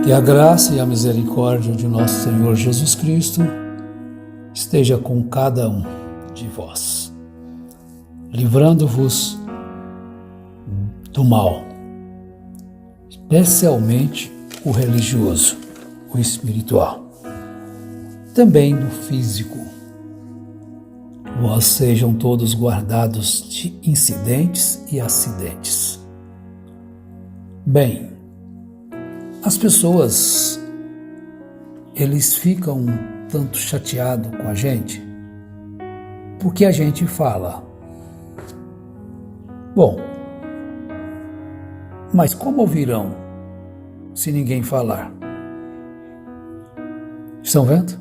Que a graça e a misericórdia de nosso Senhor Jesus Cristo esteja com cada um de vós, livrando-vos do mal, especialmente o religioso, o espiritual, também do físico. Vós sejam todos guardados de incidentes e acidentes. Bem, as pessoas, eles ficam um tanto chateados com a gente, porque a gente fala. Bom, mas como ouvirão se ninguém falar? Estão vendo?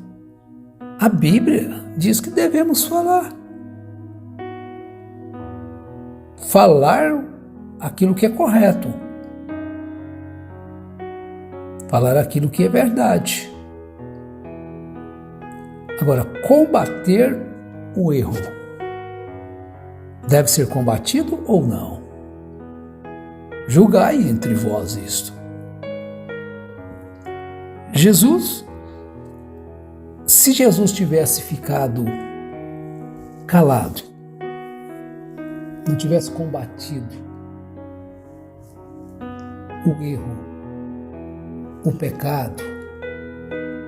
A Bíblia diz que devemos falar. Falar aquilo que é correto. Falar aquilo que é verdade. Agora, combater o erro deve ser combatido ou não? Julgai entre vós isto. Se Jesus tivesse ficado calado, não tivesse combatido o erro, o pecado,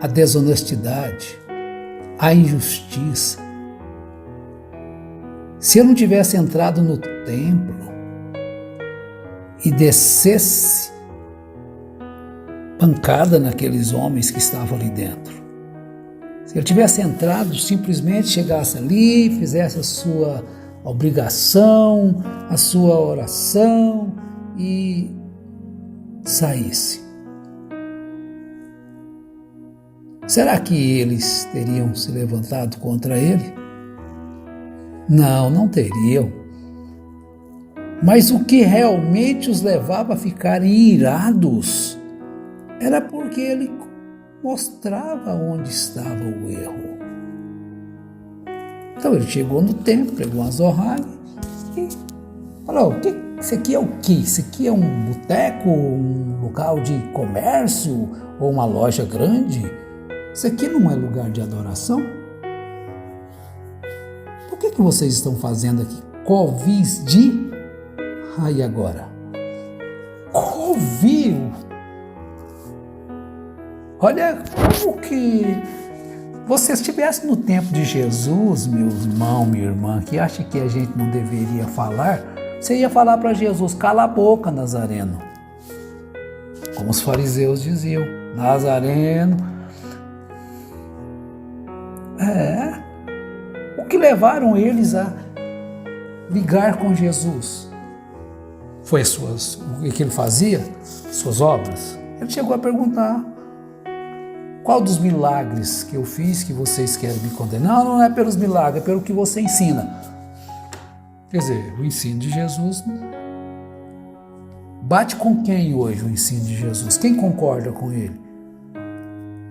a desonestidade, a injustiça, se ele não tivesse entrado no templo e descesse pancada naqueles homens que estavam ali dentro, se ele tivesse entrado, simplesmente chegasse ali, fizesse a sua obrigação, a sua oração e saísse, será que eles teriam se levantado contra ele? Não, não teriam. Mas o que realmente os levava a ficarem irados era porque ele mostrava onde estava o erro. Então ele chegou no templo, pegou uma zorralha e falou: isso aqui é o quê? Isso aqui é um boteco, um local de comércio ou uma loja grande? Isso aqui não é lugar de adoração? Por que vocês estão fazendo aqui? Covis de... Aí agora? Covil! Olha, como que você estivesse no tempo de Jesus, meu irmão, minha irmã, que acha que a gente não deveria falar, você ia falar para Jesus: cala a boca, Nazareno. Como os fariseus diziam: Nazareno. O que levaram eles a ligar com Jesus foi o que ele fazia, suas obras. Ele chegou a perguntar: qual dos milagres que eu fiz que vocês querem me condenar? Não é pelos milagres, é pelo que você ensina. Quer dizer, o ensino de Jesus bate com quem hoje o ensino de Jesus? Quem concorda com ele?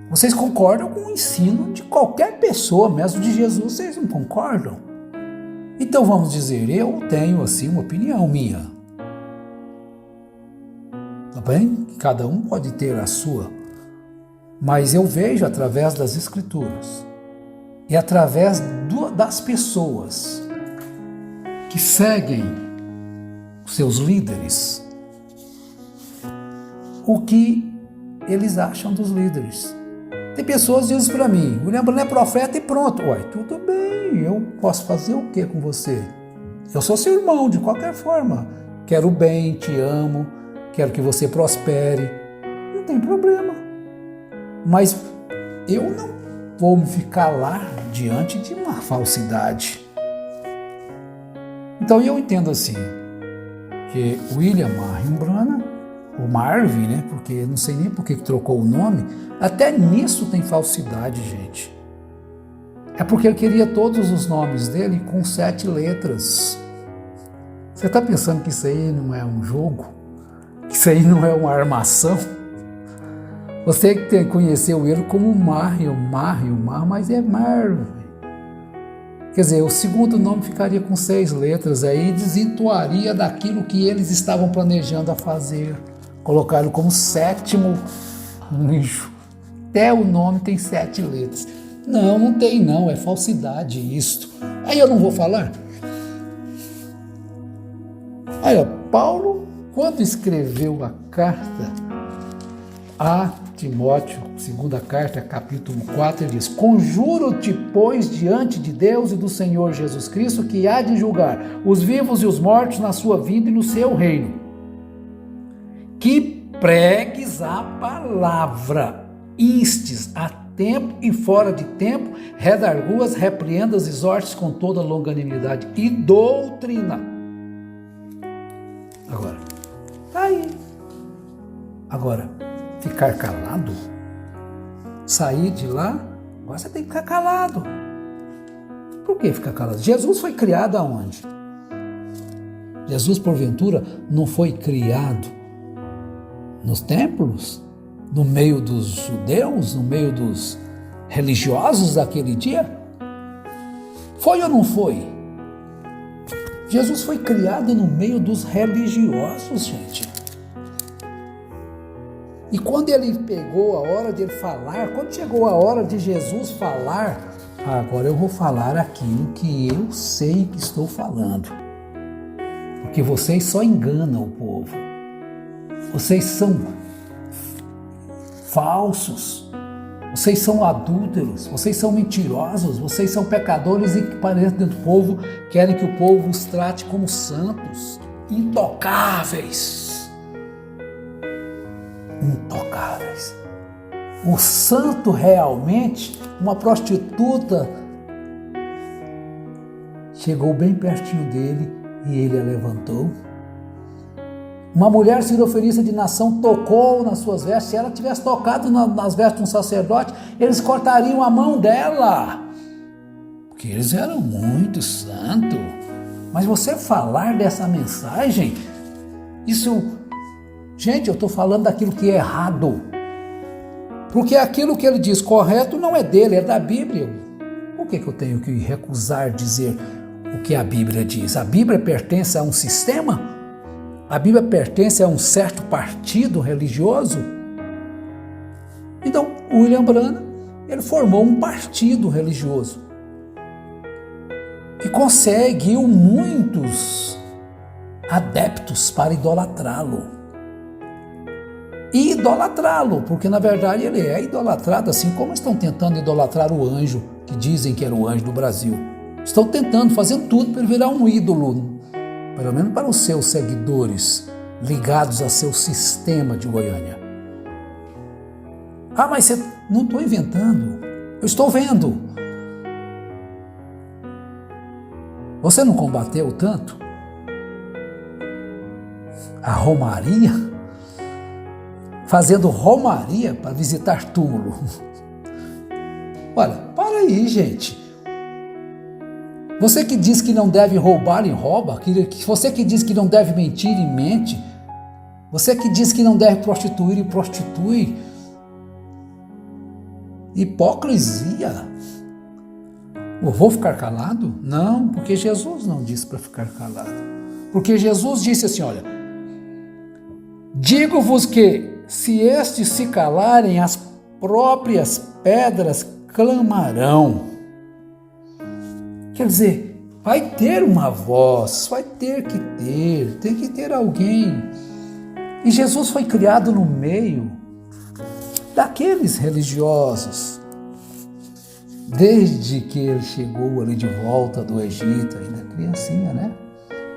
Vocês concordam com o ensino de qualquer pessoa, mesmo de Jesus, vocês não concordam? Então vamos dizer, eu tenho assim uma opinião minha. Tá bem? Cada um pode ter a sua. Mas eu vejo através das Escrituras e através das pessoas que seguem os seus líderes, o que eles acham dos líderes. Tem pessoas que dizem para mim: o William Branham é profeta e pronto. Uai, tudo bem, eu posso fazer o que com você? Eu sou seu irmão, de qualquer forma. Quero o bem, te amo, quero que você prospere. Não tem problema. Mas eu não vou me ficar lá diante de uma falsidade. Então eu entendo assim, que William Marion Branham, o Marvin, né? Porque não sei nem por que trocou o nome, até nisso tem falsidade, gente. É porque eu queria todos os nomes dele com 7 letras. Você está pensando que isso aí não é um jogo? Que isso aí não é uma armação? Você que conheceu ele como Marion, mas é Marvin. Quer dizer, o segundo nome ficaria com 6 letras, aí desentoaria daquilo que eles estavam planejando a fazer. Colocaram como 7º anjo. Até o nome tem 7 letras. Não, não tem não, é falsidade isto. Aí eu não vou falar. Olha, Paulo, quando escreveu a carta a Timóteo, segunda carta, capítulo 4, ele diz: conjuro-te, pois, diante de Deus e do Senhor Jesus Cristo, que há de julgar os vivos e os mortos na sua vida e no seu reino, que pregues a palavra, instes a tempo e fora de tempo, redarguas, repreendas, exortes com toda longanimidade e doutrina. Agora, tá aí. Agora, ficar calado? Sair de lá? Agora você tem que ficar calado. Por que ficar calado? Jesus foi criado aonde? Jesus, porventura, não foi criado nos templos? No meio dos judeus? No meio dos religiosos daquele dia? Foi ou não foi? Jesus foi criado no meio dos religiosos, gente. E quando ele pegou a hora de ele falar, quando chegou a hora de Jesus falar, agora eu vou falar aquilo que eu sei que estou falando. Porque vocês só enganam o povo. Vocês são falsos. Vocês são adúlteros. Vocês são mentirosos. Vocês são pecadores e que para dentro do povo querem que o povo os trate como santos, intocáveis. Intocáveis. O santo realmente, uma prostituta chegou bem pertinho dele e ele a levantou. Uma mulher siroferista de nação tocou nas suas vestes. Se ela tivesse tocado nas vestes de um sacerdote, eles cortariam a mão dela, porque eles eram muito santos. Mas você falar dessa mensagem, isso... Gente, eu estou falando daquilo que é errado. Porque aquilo que ele diz correto não é dele, é da Bíblia. Por que eu tenho que recusar dizer o que a Bíblia diz? A Bíblia pertence a um sistema? A Bíblia pertence a um certo partido religioso? Então, William Branham, ele formou um partido religioso. E conseguiu muitos adeptos para idolatrá-lo. E idolatrá-lo, porque na verdade ele é idolatrado, assim como estão tentando idolatrar o anjo, que dizem que era o anjo do Brasil. Estão tentando, fazendo tudo para ele virar um ídolo, pelo menos para os seus seguidores, ligados a seu sistema de Goiânia. Ah, mas você... Não estou inventando, eu estou vendo. Você não combateu tanto a romaria? Fazendo romaria para visitar túmulo. Olha, para aí, gente. Você que diz que não deve roubar e rouba, você que diz que não deve mentir e mente, você que diz que não deve prostituir e prostitui. Hipocrisia. Eu vou ficar calado? Não, porque Jesus não disse para ficar calado. Porque Jesus disse assim, olha, digo-vos que se estes se calarem, as próprias pedras clamarão. Quer dizer, vai ter uma voz, vai ter que ter, tem que ter alguém. E Jesus foi criado no meio daqueles religiosos. Desde que ele chegou ali de volta do Egito, ainda criancinha, né?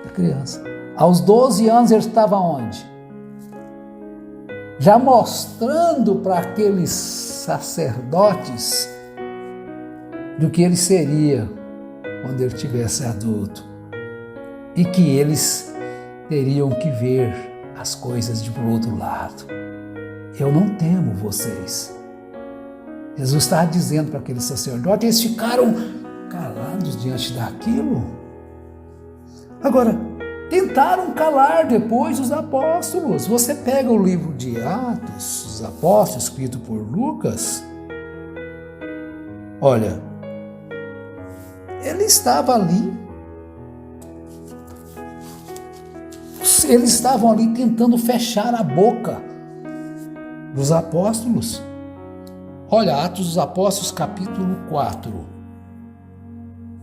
Da criança. Aos 12 anos ele estava onde? Já mostrando para aqueles sacerdotes do que ele seria quando ele tivesse adulto e que eles teriam que ver as coisas de por outro lado. Eu não temo vocês. Jesus estava dizendo para aqueles sacerdotes, eles ficaram calados diante daquilo. Agora, tentaram calar depois os apóstolos. Você pega o livro de Atos, os Apóstolos, escrito por Lucas. Olha, ele estava ali. Eles estavam ali tentando fechar a boca dos apóstolos. Olha, Atos dos Apóstolos, capítulo 4.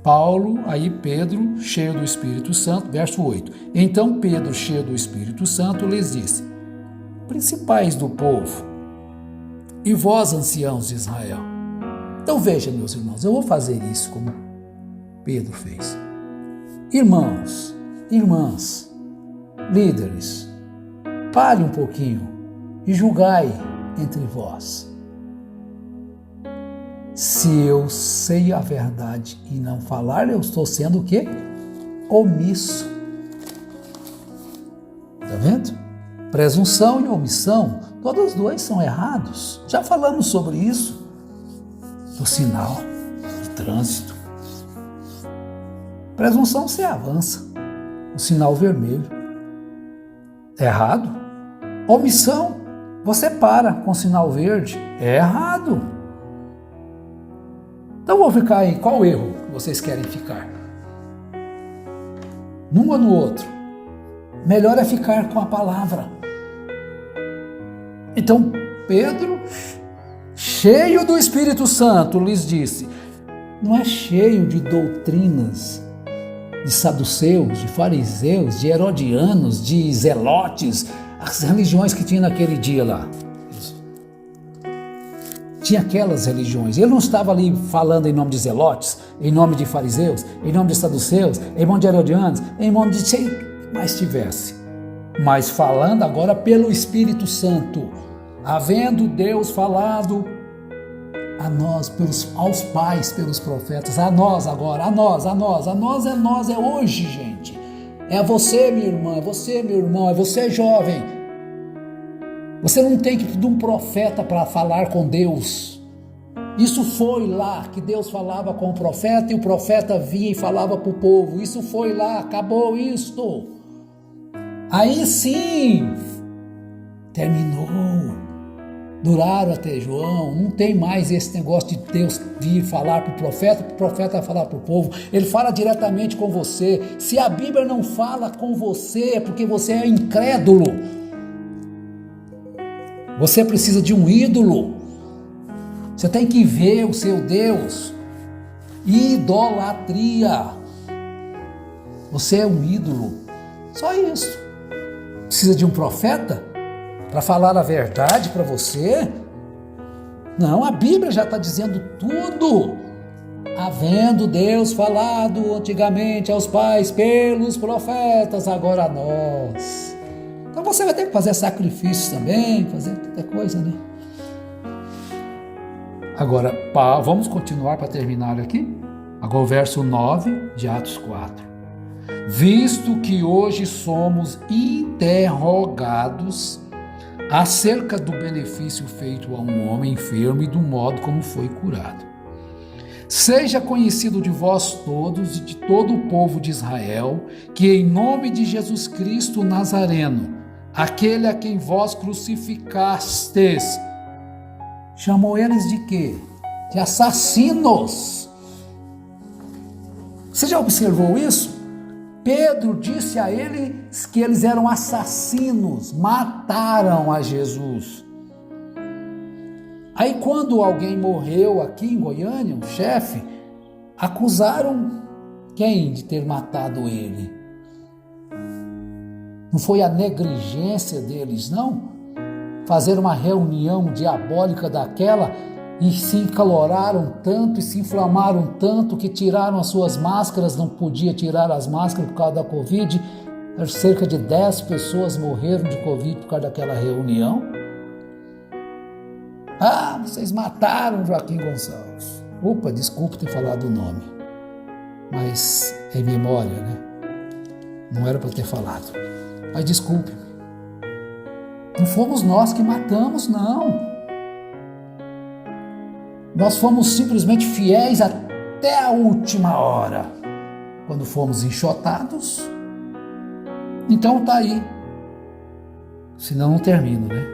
Paulo, aí Pedro, cheio do Espírito Santo, verso 8. Então Pedro, cheio do Espírito Santo, lhes disse: principais do povo, e vós, anciãos de Israel. Então veja, meus irmãos, eu vou fazer isso como Pedro fez. Irmãos, irmãs, líderes, pare um pouquinho e julgai entre vós. Se eu sei a verdade e não falar, eu estou sendo o quê? Omisso. Está vendo? Presunção e omissão, todos os dois são errados. Já falamos sobre isso. Do sinal de trânsito. Presunção você avança. O sinal vermelho. É errado. Omissão, você para com o sinal verde. É errado. Então vou ficar aí. Qual erro vocês querem ficar? Num ou no outro? Melhor é ficar com a palavra. Então Pedro, cheio do Espírito Santo, lhes disse: não é cheio de doutrinas, de saduceus, de fariseus, de herodianos, de zelotes, as religiões que tinha naquele dia lá. Tinha aquelas religiões. Ele não estava ali falando em nome de zelotes, em nome de fariseus, em nome de saduceus, em nome de herodianos, em nome de sei mais tivesse. Mas falando agora pelo Espírito Santo, havendo Deus falado a nós, aos pais, pelos profetas, a nós agora, a nós é hoje, gente. É você, minha irmã, é você, meu irmão, é você, jovem. Você não tem que ir de um profeta para falar com Deus. Isso foi lá que Deus falava com o profeta e o profeta vinha e falava para o povo. Isso foi lá, acabou isto. Aí sim, terminou. Duraram até João. Não tem mais esse negócio de Deus vir falar para o profeta falar para o povo. Ele fala diretamente com você. Se a Bíblia não fala com você, é porque você é incrédulo. Você precisa de um ídolo. Você tem que ver o seu Deus. Idolatria. Você é um ídolo. Só isso. Precisa de um profeta para falar a verdade para você? Não, a Bíblia já está dizendo tudo. Havendo Deus falado antigamente aos pais pelos profetas, agora a nós. Então você vai ter que fazer sacrifícios também, fazer tanta coisa, né? Agora, vamos continuar para terminar aqui. Agora o verso 9 de Atos 4. Visto que hoje somos interrogados acerca do benefício feito a um homem enfermo e do modo como foi curado. Seja conhecido de vós todos e de todo o povo de Israel, que em nome de Jesus Cristo Nazareno, aquele a quem vós crucificastes, chamou eles de quê? De assassinos. Você já observou isso? Pedro disse a eles que eles eram assassinos, mataram a Jesus. Aí quando alguém morreu aqui em Goiânia, um chefe, acusaram quem de ter matado ele? Não foi a negligência deles, não? Fazer uma reunião diabólica daquela e se encaloraram tanto e se inflamaram tanto que tiraram as suas máscaras, não podia tirar as máscaras por causa da Covid. Cerca de 10 pessoas morreram de Covid por causa daquela reunião. Ah, vocês mataram Joaquim Gonçalves. Opa, desculpa ter falado o nome. Mas é memória, né? Não era para ter falado. Mas desculpe-me. Não fomos nós que matamos, não. Nós fomos simplesmente fiéis até a última hora. Quando fomos enxotados. Então tá aí. Senão não termino, né?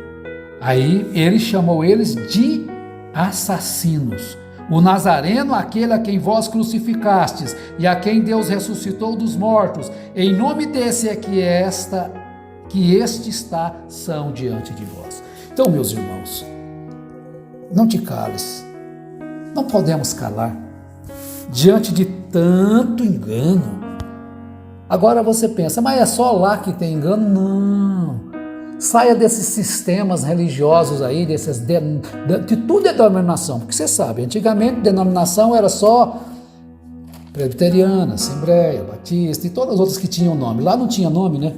Aí ele chamou eles de assassinos. O Nazareno, aquele a quem vós crucificastes e a quem Deus ressuscitou dos mortos, em nome desse é que este está são diante de vós. Então, meus irmãos, não te cales, não podemos calar diante de tanto engano. Agora você pensa, mas é só lá que tem engano? Não. Saia desses sistemas religiosos aí, de tudo é denominação, porque você sabe, antigamente denominação era só presbiteriana, assembleia, batista e todas as outras que tinham nome. Lá não tinha nome, né?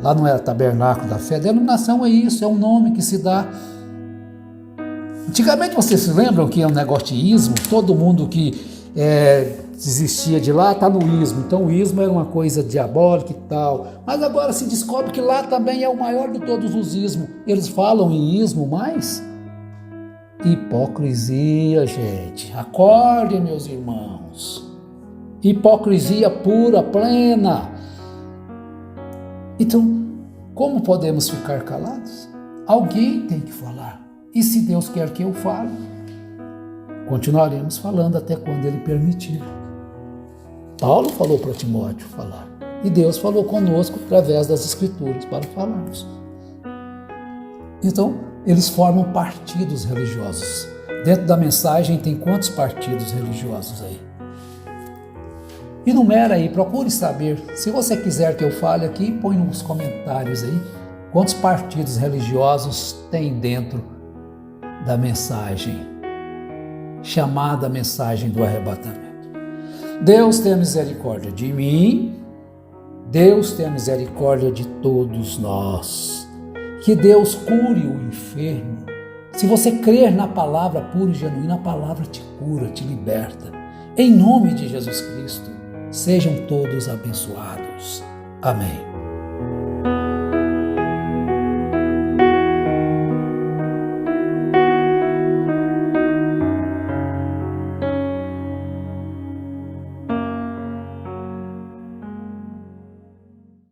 Lá não era tabernáculo da fé. Denominação é isso, é um nome que se dá. Antigamente vocês se lembram que é um negócio de ismo? Todo mundo que desistia de lá está no ismo. Então o ismo era uma coisa diabólica e tal. Mas agora se descobre que lá também é o maior de todos os ismos. Eles falam em ismo, mas hipocrisia, gente. Acordem, meus irmãos. Hipocrisia pura, plena. Então, como podemos ficar calados? Alguém tem que falar. E se Deus quer que eu fale, continuaremos falando até quando Ele permitir. Paulo falou para Timóteo falar. E Deus falou conosco através das Escrituras para falarmos. Então, eles formam partidos religiosos. Dentro da mensagem tem quantos partidos religiosos aí? Enumera aí, procure saber. Se você quiser que eu fale aqui, põe nos comentários aí quantos partidos religiosos tem dentro da mensagem, chamada mensagem do arrebatamento. Deus tenha misericórdia de mim, Deus tenha misericórdia de todos nós. Que Deus cure o enfermo. Se você crer na palavra pura e genuína, a palavra te cura, te liberta. Em nome de Jesus Cristo, sejam todos abençoados. Amém.